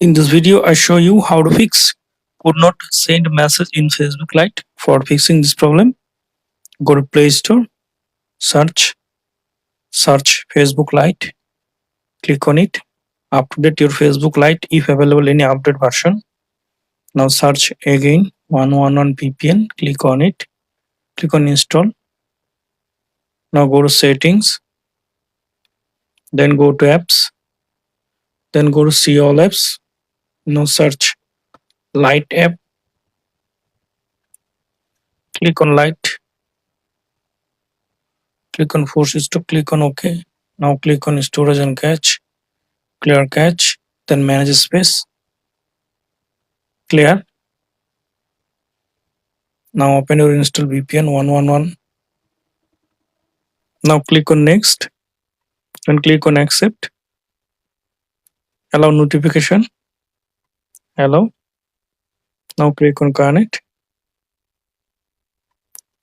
In this video, I show you how to fix could not send message in Facebook Lite. For fixing this problem, go to Play Store, search Facebook Lite, click on it, update your Facebook Lite if available any update version. Now search again 111 VPN, click on it, click on install. Now go to settings, then go to apps, then go to see all apps. Now search Lite app, click on Lite, click on forces to click on OK. Now click on storage and cache, clear cache, then manage space, clear. Now open your install VPN 111. Now click on next and click on accept, allow notification, allow. Now click on connect,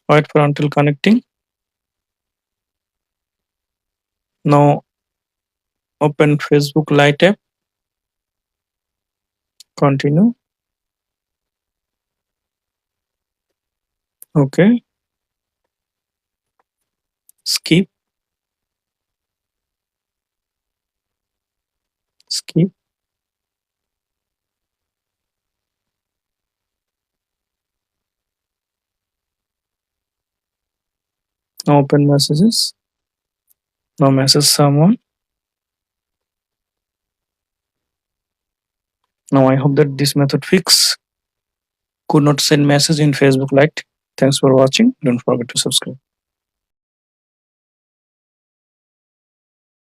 wait for until connecting. Now open Facebook Lite app, continue, okay, skip, skip. Now open messages, now message someone. Now I hope that this method fix could not send message in Facebook Lite. Thanks for watching. Don't forget to subscribe.